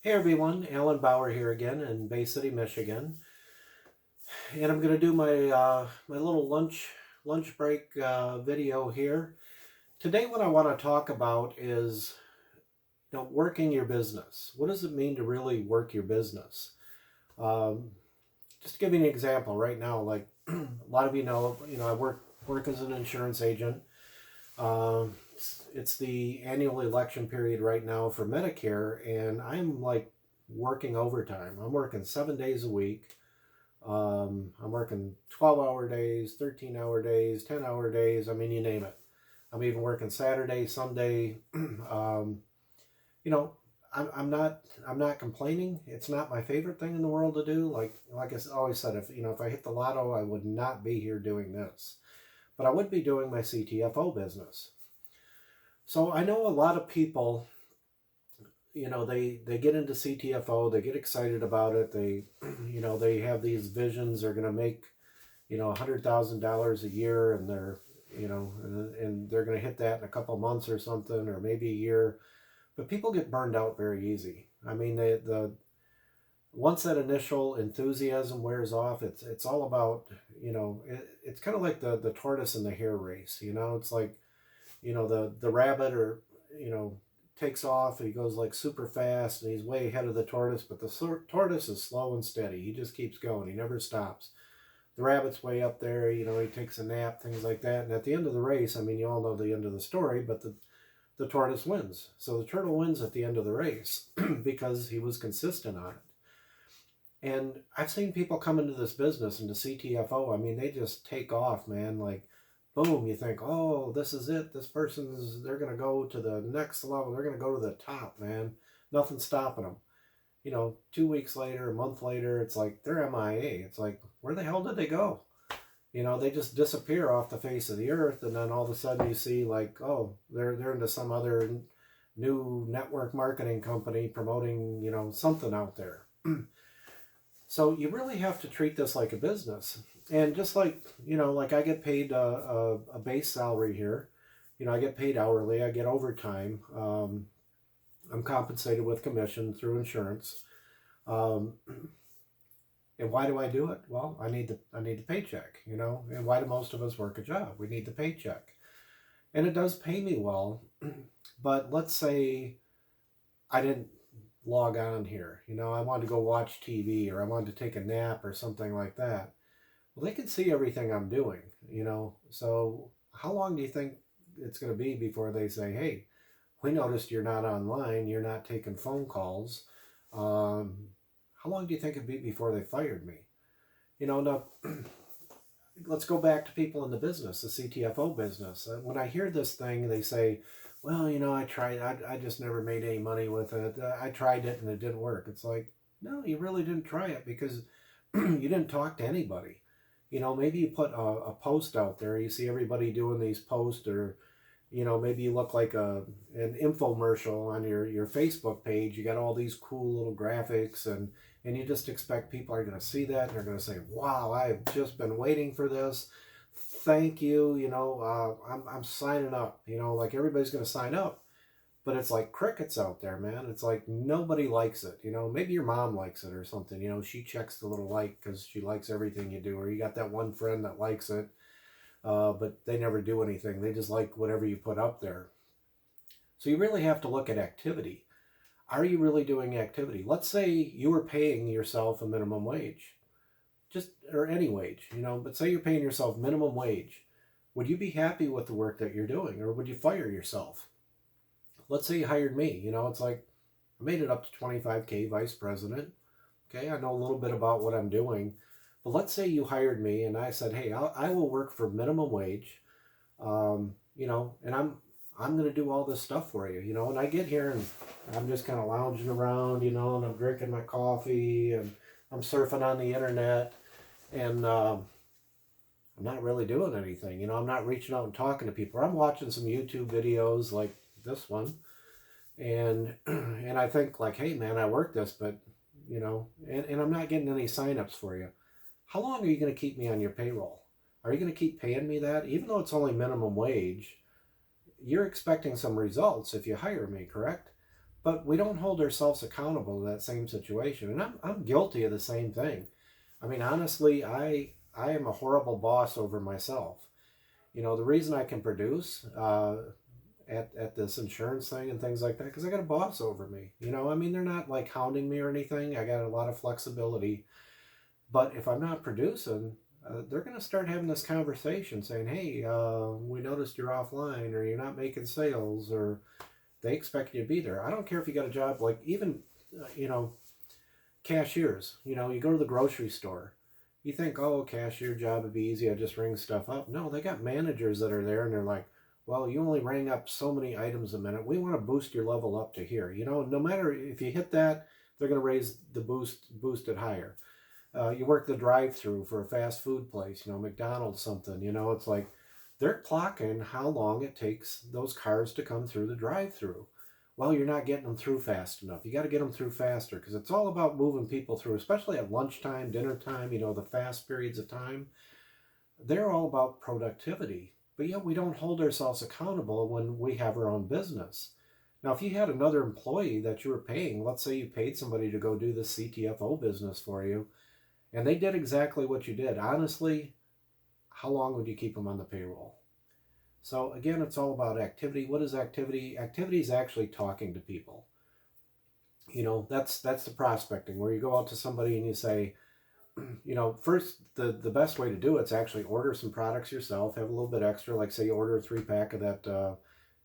Hey everyone, Alan Bauer here again in Bay City, Michigan, and I'm going to do my little lunch break video here today. What I want to talk about is working your business. What does it mean to really work your business? Um, just to give you an example, right now, like a lot of I work as an insurance agent. It's the annual election period right now for Medicare, and I'm like working overtime. I'm working 7 days a week. I'm working 12-hour days, 13-hour days, 10-hour days. I mean, you name it. I'm even working Saturday, Sunday. You know, I'm not complaining. It's not my favorite thing in the world to do. Like I always said, if I hit the lotto, I would not be here doing this, but I would be doing my CTFO business. So I know a lot of people, they get into CTFO, they get excited about it. They, they have these visions. They're going to make, $100,000 a year, and and they're going to hit that in a couple months or something, or maybe a year. But people get burned out very easy. I mean, the once that initial enthusiasm wears off, it's all about, it's kind of like the tortoise and the hare race. It's like, the rabbit, or you know takes off, and he goes like super fast, and he's way ahead of the tortoise, but the tortoise is slow and steady. He just keeps going. He never stops. The rabbit's way up there. He takes a nap, things like that, and at the end of the race, I mean, you all know the end of the story, but the tortoise wins. So the turtle wins at the end of the race because he was consistent on it. And I've seen people come into this business, into CTFO. I mean, they just take off, man. Like, boom, you think, oh, this is it. They're going to go to the next level. They're going to go to the top, man. Nothing's stopping them. 2 weeks later, a month later, it's like they're MIA. It's like, where the hell did they go? They just disappear off the face of the earth. And then all of a sudden you see, like, oh, they're into some other new network marketing company promoting, something out there. So you really have to treat this like a business. And just like, like I get paid a base salary here. I get paid hourly. I get overtime. I'm compensated with commission through insurance. Um, and why do I do it? Well, I need the paycheck, And why do most of us work a job? We need the paycheck. And it does pay me well. But let's say I didn't log on here. I wanted to go watch TV, or I wanted to take a nap or something like that. Well, they can see everything I'm doing. So how long do you think it's going to be before they say, hey, we noticed you're not online, you're not taking phone calls. How long do you think it'd be before they fired me? Now, let's go back to people in the business, the CTFO business. When I hear this thing, they say, well, I tried, I just never made any money with it. I tried it and it didn't work. It's like, no, you really didn't try it, because you didn't talk to anybody. Maybe you put a post out there, you see everybody doing these posts, or, maybe you look like an infomercial on your Facebook page. You got all these cool little graphics, and you just expect people are going to see that, and they're going to say, wow, I've just been waiting for this. Thank you. I'm signing up, like everybody's going to sign up. But it's like crickets out there, man. It's like nobody likes it. Maybe your mom likes it or something. She checks the little like because she likes everything you do. Or you got that one friend that likes it, but they never do anything. They just like whatever you put up there. So you really have to look at activity. Are you really doing activity? Let's say you were paying yourself a minimum wage, or any wage, but say you're paying yourself minimum wage. Would you be happy with the work that you're doing, or would you fire yourself? Let's say you hired me. It's like I made it up to 25K vice president. Okay, I know a little bit about what I'm doing. But let's say you hired me and I said, hey, I will work for minimum wage, and I'm going to do all this stuff for you, and I get here and I'm just kind of lounging around, and I'm drinking my coffee, and I'm surfing on the internet, and I'm not really doing anything. I'm not reaching out and talking to people. I'm watching some YouTube videos like this one, and and I think like, hey man, I work this, but and I'm not getting any signups for you. How long are you going to keep me on your payroll? Are you going to keep paying me that, even though it's only minimum wage? You're expecting some results if you hire me, correct? but we don't hold ourselves accountable to that same situation. And I'm guilty of the same thing. I mean, honestly, I am a horrible boss over myself. You know, the reason I can produce at this insurance thing and things like that, because I got a boss over me. You know, I mean, they're not like hounding me or anything. I got a lot of flexibility. But if I'm not producing, they're going to start having this conversation saying, hey, we noticed you're offline, or you're not making sales, or they expect you to be there. I don't care if you got a job, like even, you know, cashiers. You know, you go to the grocery store. You think, oh, cashier job would be easy. I just ring stuff up. No, they got managers that are there, and they're like, well, you only rang up so many items a minute. We want to boost your level up to here. You know, no matter if you hit that, they're going to raise the boost it higher. You work the drive-through for a fast food place, you know, McDonald's something. You know, it's like they're clocking how long it takes those cars to come through the drive-through. Well, you're not getting them through fast enough. You got to get them through faster, because it's all about moving people through, especially at lunchtime, dinner time, you know, the fast periods of time. They're all about productivity, but yet we don't hold ourselves accountable when we have our own business. Now, if you had another employee that you were paying, let's say you paid somebody to go do the CTFO business for you, and they did exactly what you did, honestly, how long would you keep them on the payroll? So again, it's all about activity. What is activity? Activity is actually talking to people. You know, that's the prospecting, where you go out to somebody and you say, you know, first, the best way to do it is actually order some products yourself, have a little bit extra, like say you order a 3-pack of that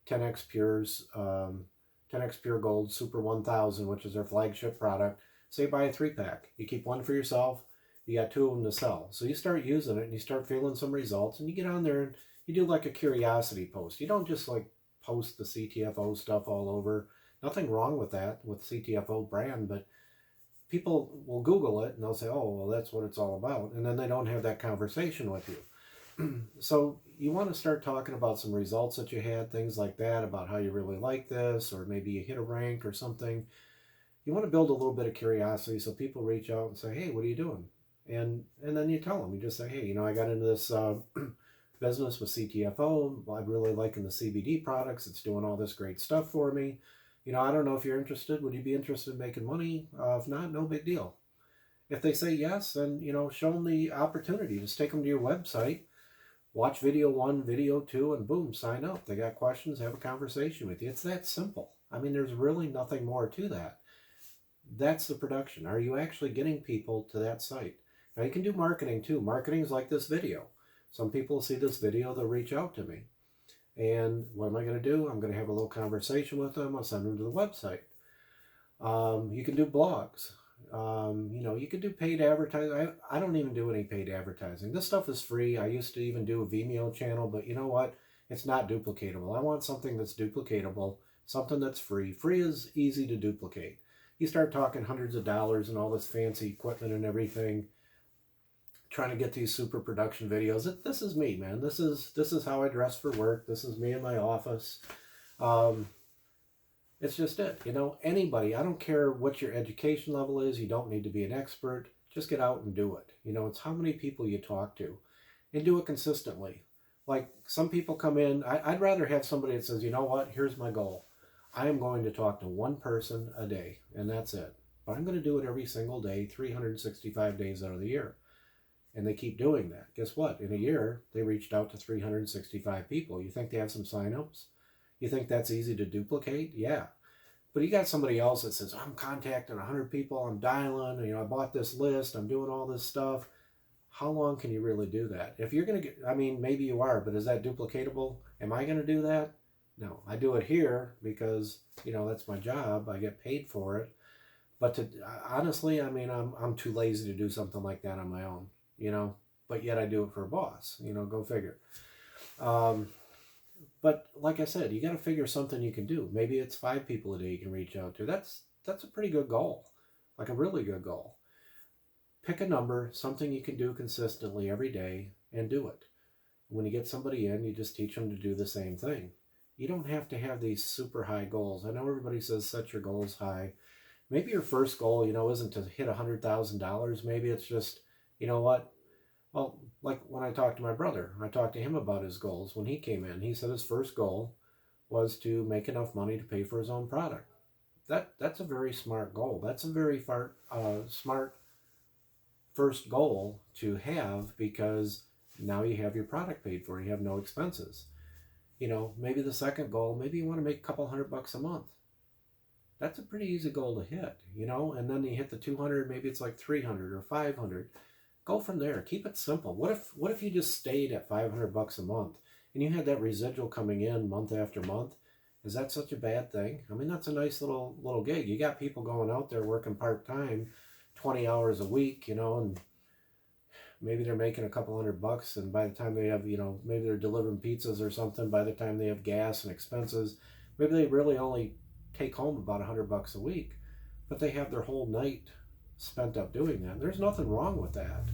10X Pure's 10X Pure Gold Super 1000, which is their flagship product. Say you buy a 3-pack. You keep one for yourself, you got 2 of them to sell. So you start using it and you start feeling some results, and you get on there and you do like a curiosity post. You don't just like post the CTFO stuff all over. Nothing wrong with that, with CTFO brand, but people will Google it and they'll say, oh, well, that's what it's all about. And then they don't have that conversation with you. So you want to start talking about some results that you had, things like that, about how you really like this, or maybe you hit a rank or something. You want to build a little bit of curiosity so people reach out and say, hey, what are you doing? And then you tell them, you just say, hey, you know, I got into this business with CTFO. I'm really liking the CBD products. It's doing all this great stuff for me. You know, I don't know if you're interested. Would you be interested in making money? If not, no big deal. If they say yes, then, you know, show them the opportunity. Just take them to your website, watch video 1, video 2, and boom, sign up. They got questions, have a conversation with you. It's that simple. I mean, there's really nothing more to that. That's the production. Are you actually getting people to that site? Now, you can do marketing too. Marketing is like this video. Some people see this video, they'll reach out to me. And what am I going to do? I'm going to have a little conversation with them. I'll send them to the website. You can do blogs. You know, you can do paid advertising. I don't even do any paid advertising. This stuff is free. I used to even do a Vimeo channel, but you know what? It's not duplicatable. I want something that's duplicatable, something that's free. Free is easy to duplicate. You start talking hundreds of dollars and all this fancy equipment and everything, trying to get these super production videos. This is me, man. This is how I dress for work. This is me in my office. It's just it. You know, anybody, I don't care what your education level is. You don't need to be an expert. Just get out and do it. You know, it's how many people you talk to, and do it consistently. Like some people come in, I'd rather have somebody that says, you know what, here's my goal. I am going to talk to one person a day, and that's it. But I'm going to do it every single day, 365 days out of the year. And they keep doing that. Guess what? In a year, they reached out to 365 people. You think they have some signups? You think that's easy to duplicate? Yeah. But you got somebody else that says, I'm contacting 100 people, I'm dialing, you know, I bought this list, I'm doing all this stuff. How long can you really do that? If you're going to get, I mean, maybe you are, but is that duplicatable? Am I going to do that? No. I do it here because, you know, that's my job. I get paid for it. But to honestly, I mean, I'm too lazy to do something like that on my own. You know, but yet I do it for a boss, you know, go figure. But like I said, you got to figure something you can do. Maybe it's 5 people a day you can reach out to. That's a pretty good goal, like a really good goal. Pick a number, something you can do consistently every day, and do it. When you get somebody in, you just teach them to do the same thing. You don't have to have these super high goals. I know everybody says set your goals high. Maybe your first goal, you know, isn't to hit $100,000. Maybe it's just, you know what? Well, like when I talked to my brother, I talked to him about his goals when he came in. He said his first goal was to make enough money to pay for his own product. that's a very smart goal. That's a very smart first goal to have, because now you have your product paid for. You have no expenses. Maybe the second goal, maybe you want to make a couple $100 a month. That's a pretty easy goal to hit. And then you hit the 200, maybe it's like 300 or 500. Go from there. Keep it simple. What if you just stayed at $500 a month and you had that residual coming in month after month? Is that such a bad thing? I mean, that's a nice little gig. You got people going out there working part-time, 20 hours a week, and maybe they're making a couple $100, and by the time they have, maybe they're delivering pizzas or something, by the time they have gas and expenses, maybe they really only take home about $100 a week, but they have their whole night spent up doing that. There's nothing wrong with that.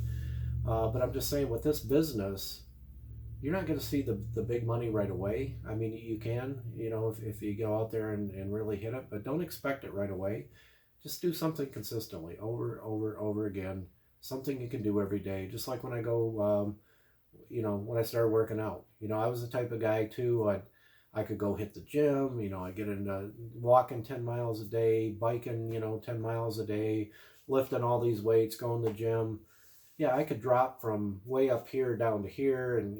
But I'm just saying, with this business, you're not going to see the big money right away. I mean, you can, if you go out there and really hit it, but don't expect it right away. Just do something consistently, over again. Something you can do every day. Just like when I go, when I started working out, I was the type of guy too. I could go hit the gym, I get into walking 10 miles a day, biking, 10 miles a day, lifting all these weights, going to the gym. Yeah, I could drop from way up here down to here and,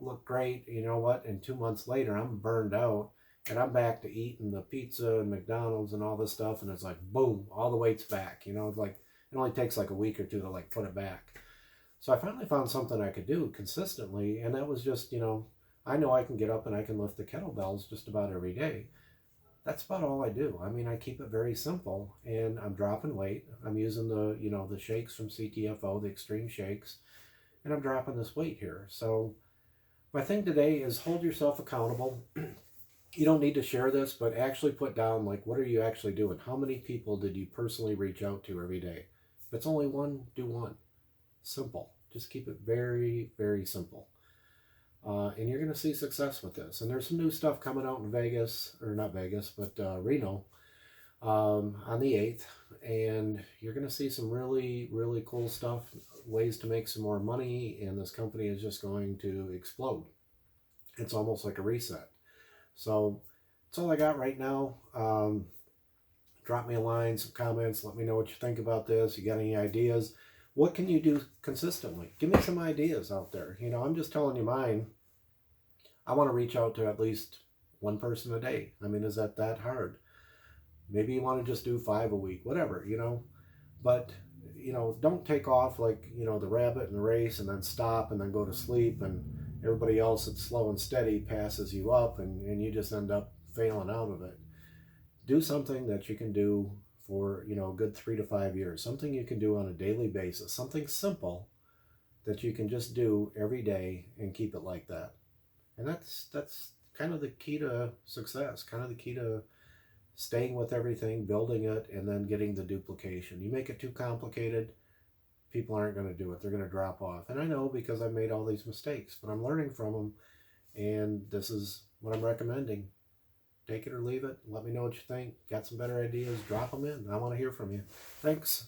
look great. You know what? And 2 months later, I'm burned out and I'm back to eating the pizza and McDonald's and all this stuff. And it's like, boom, all the weight's back. Like it only takes like a week or two to like put it back. So I finally found something I could do consistently. And that was just, I know I can get up and I can lift the kettlebells just about every day. That's about all I do. I mean, I keep it very simple, and I'm dropping weight. I'm using the shakes from CTFO, the extreme shakes, and I'm dropping this weight here. So my thing today is hold yourself accountable. You don't need to share this, but actually put down, like, what are you actually doing? How many people did you personally reach out to every day? If it's only one, do one. Simple. Just keep it very, very simple. And you're going to see success with this. And there's some new stuff coming out in Vegas, or not Vegas, but Reno, on the 8th. And you're going to see some really, really cool stuff, ways to make some more money. And this company is just going to explode. It's almost like a reset. So that's all I got right now. Drop me a line, some comments. Let me know what you think about this. You got any ideas? What can you do consistently? Give me some ideas out there. I'm just telling you mine. I want to reach out to at least one person a day. I mean, is that hard? Maybe you want to just do 5 a week, whatever, But, don't take off like, the rabbit in the race and then stop and then go to sleep, and everybody else that's slow and steady passes you up, and you just end up failing out of it. Do something that you can do for, a good 3 to 5 years. Something you can do on a daily basis. Something simple that you can just do every day and keep it like that. And that's kind of the key to success, kind of the key to staying with everything, building it, and then getting the duplication. You make it too complicated, people aren't going to do it. They're going to drop off. And I know, because I've made all these mistakes, but I'm learning from them, and this is what I'm recommending. Take it or leave it. Let me know what you think. Got some better ideas? Drop them in. I want to hear from you. Thanks.